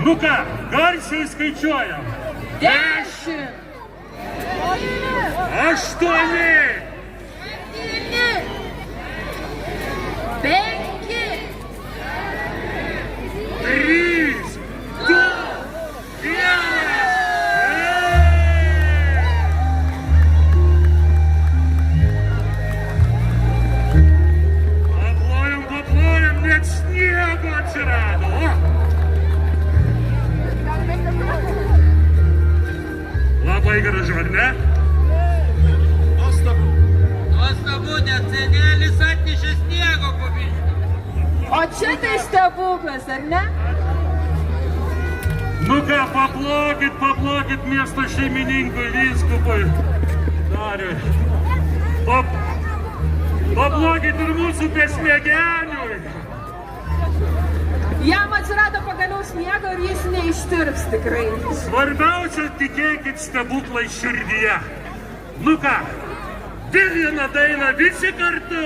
Nu ką, garsiai skaičiuojam. 10, 8, 5, 3, 2, 1. Paplojam, net sniego atsirado. Labai gražu, ar ne? Nuostabu, net senelis atnešė sniego po biškį. o čia tai stebuklas, ar ne? Nu ką, paplokit miesto šeimininkui, vyskupui. Dariui. Paplokit ir mūsų besmegeniui. Jam atsirado pagaliau sniego ir jis neištirps tikrai. Svarbiausia, tikėkit stebuklai širdyje. Nu ką, vieną dainą visi kartu.